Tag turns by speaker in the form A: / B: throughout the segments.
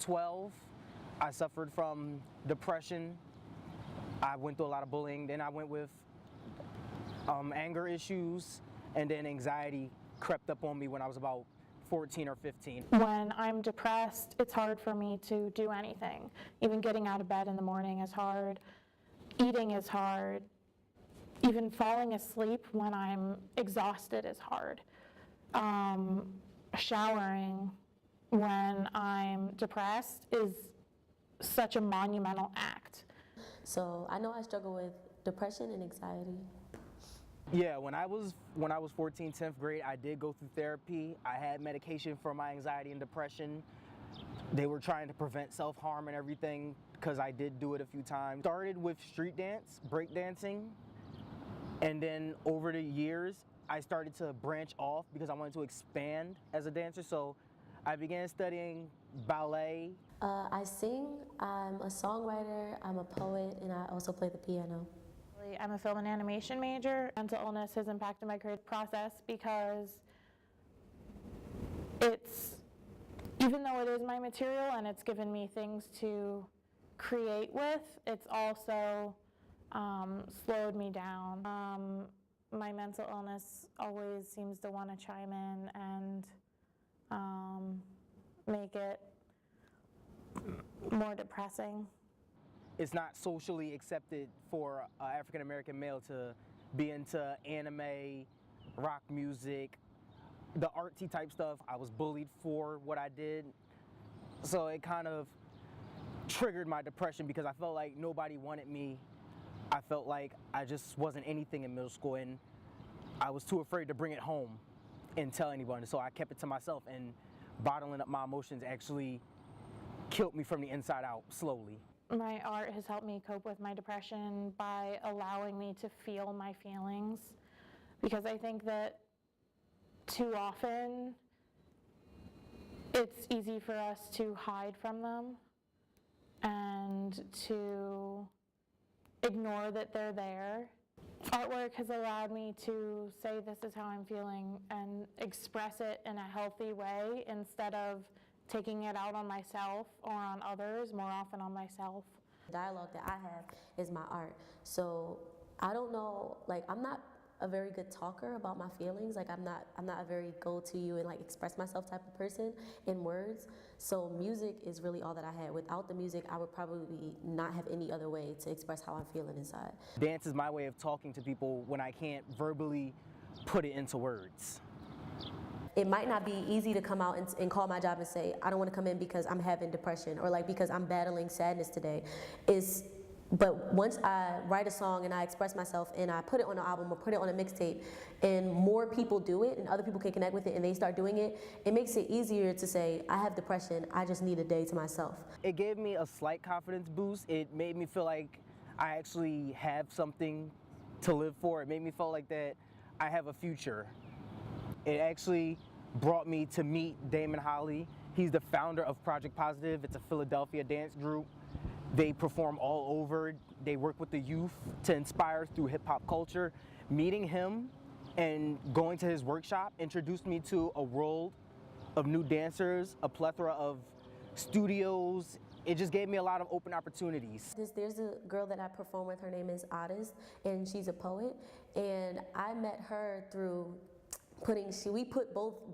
A: 12, I suffered from depression. I went through a lot of bullying. Then I went with anger issues, and then anxiety crept up on me when I was about 14 or 15.
B: When I'm depressed, it's hard for me to do anything. Even getting out of bed in the morning is hard. Eating is hard. Even falling asleep when I'm exhausted is hard. Showering when I'm depressed is such a monumental act.
C: So I know I struggle with depression and anxiety.
A: Yeah, when I was 14, 10th grade, I did go through therapy. I had medication for my anxiety and depression. They were trying to prevent self-harm and everything because I did do it a few times. Started with street dance, break dancing, and then over the years, I started to branch off because I wanted to expand as a dancer. So I began studying ballet.
C: I sing, I'm a songwriter, I'm a poet, and I also play the piano.
B: I'm a film and animation major. Mental illness has impacted my creative process because even though it is my material and it's given me things to create with, it's also slowed me down. My mental illness always seems to want to chime in and make it more depressing.
A: It's not socially accepted for an African American male to be into anime, rock music, the artsy type stuff. I was bullied for what I did. So it kind of triggered my depression because I felt like nobody wanted me. I felt like I just wasn't anything in middle school, and I was too afraid to bring it home and tell anyone. So I kept it to myself, and bottling up my emotions actually killed me from the inside out slowly.
B: My art has helped me cope with my depression by allowing me to feel my feelings, because I think that too often it's easy for us to hide from them and to ignore that they're there. Artwork has allowed me to say this is how I'm feeling and express it in a healthy way instead of taking it out on myself or on others, more often on myself.
C: The dialogue that I have is my art. So I don't know, like I'm not a very good talker about my feelings. Like I'm not a very go to you and like express myself type of person in words. So music is really all that I had. Without the music, I would probably not have any other way to express how I'm feeling inside.
A: Dance is my way of talking to people when I can't verbally put it into words.
C: It might not be easy to come out and call my job and say, I don't want to come in because I'm having depression or like because I'm battling sadness today. But once I write a song and I express myself and I put it on an album or put it on a mixtape and more people do it and other people can connect with it and they start doing it, it makes it easier to say, I have depression, I just need a day to myself.
A: It gave me a slight confidence boost. It made me feel like I actually have something to live for. It made me feel like that I have a future. It actually brought me to meet Damon Holly. He's the founder of Project Positive. It's a Philadelphia dance group. They perform all over. They work with the youth to inspire through hip hop culture. Meeting him and going to his workshop introduced me to a world of new dancers, a plethora of studios. It just gave me a lot of open opportunities.
C: There's a girl that I perform with, her name is Otis, and she's a poet. And I met her through we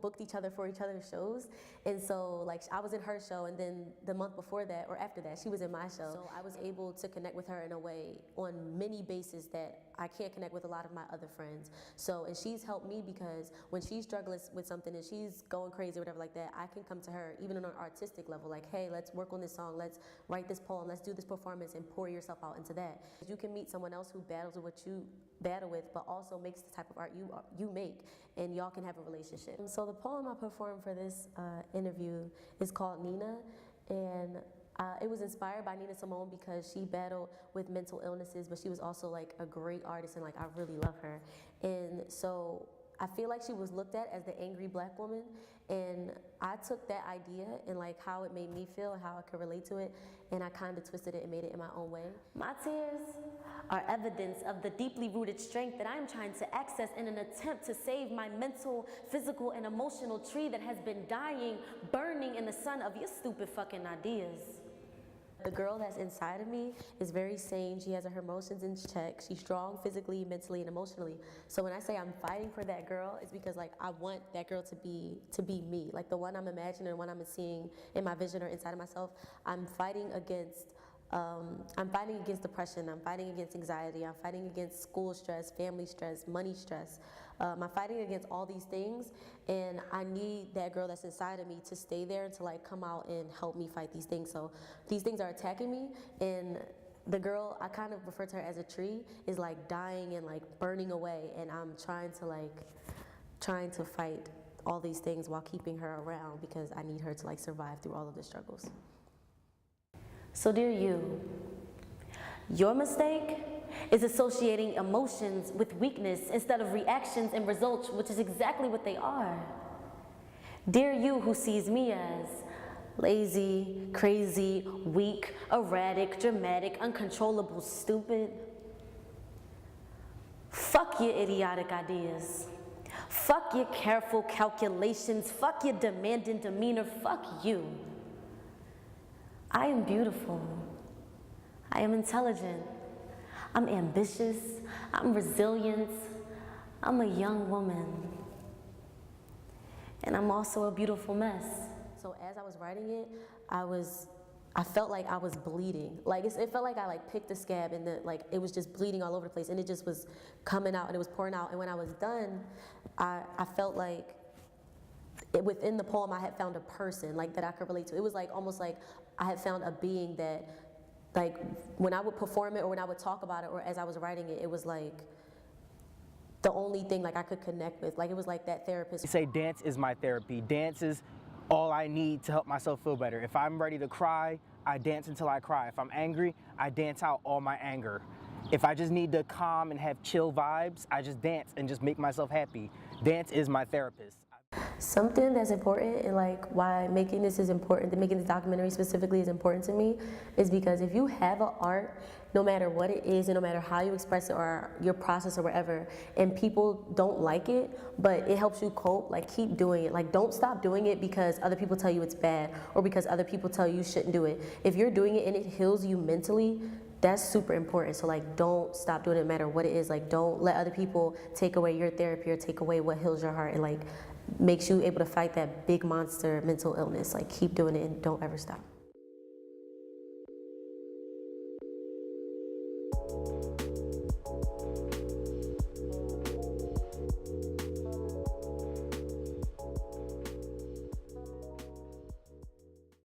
C: booked each other for each other's shows, and so like I was in her show, and then the month before that or after that she was in my show. So I was able to connect with her in a way on many bases that I can't connect with a lot of my other friends. So, and she's helped me because when she's struggling with something and she's going crazy or whatever like that, I can come to her even on an artistic level, like, hey, let's work on this song, let's write this poem, let's do this performance, and pour yourself out into that. You can meet someone else who battles with what you battle with, but also makes the type of art you make, and y'all can have a relationship. So the poem I performed for this interview is called Nina, and it was inspired by Nina Simone because she battled with mental illnesses, but she was also like a great artist, and like I really love her. And so I feel like she was looked at as the angry black woman, And I took that idea and like how it made me feel and how I could relate to it, and I kind of twisted it and made it in my own way. My tears are evidence of the deeply rooted strength that I am trying to access in an attempt to save my mental, physical, and emotional tree that has been dying, burning in the sun of your stupid fucking ideas. The girl that's inside of me is very sane. She has her emotions in check. She's strong physically, mentally, and emotionally. So when I say I'm fighting for that girl, it's because like I want that girl to be me. Like the one I'm imagining and one I'm seeing in my vision or inside of myself. I'm fighting against depression. I'm fighting against anxiety. I'm fighting against school stress, family stress, money stress. I'm fighting against all these things, and I need that girl that's inside of me to stay there and to like come out and help me fight these things. So these things are attacking me, and the girl, I kind of refer to her as a tree, is like dying and like burning away, and I'm trying to fight all these things while keeping her around because I need her to like survive through all of the struggles. So dear you, your mistake is associating emotions with weakness instead of reactions and results, which is exactly what they are. Dear you who sees me as lazy, crazy, weak, erratic, dramatic, uncontrollable, stupid, fuck your idiotic ideas. Fuck your careful calculations. Fuck your demanding demeanor. Fuck you. I am beautiful. I am intelligent. I'm ambitious, I'm resilient, I'm a young woman, and I'm also a beautiful mess. So as I was writing it, I felt like I was bleeding. Like it felt like I like picked a scab and it was just bleeding all over the place, and it just was coming out and it was pouring out. And when I was done, I felt like within the poem I had found a person like that I could relate to. It was like almost like I had found a being that, like when I would perform it or when I would talk about it or as I was writing it, it was like the only thing like I could connect with. Like it was like that therapist.
A: I say dance is my therapy. Dance is all I need to help myself feel better. If I'm ready to cry, I dance until I cry. If I'm angry, I dance out all my anger. If I just need to calm and have chill vibes, I just dance and just make myself happy. Dance is my therapist.
C: Something that's important and like why making this is important, making this documentary specifically is important to me, is because if you have an art, no matter what it is and no matter how you express it or your process or whatever, and people don't like it, but it helps you cope, like keep doing it. Like don't stop doing it because other people tell you it's bad or because other people tell you shouldn't do it. If you're doing it and it heals you mentally, that's super important. So like don't stop doing it no matter what it is. Like don't let other people take away your therapy or take away what heals your heart and like makes you able to fight that big monster mental illness. Like keep doing it and don't ever stop.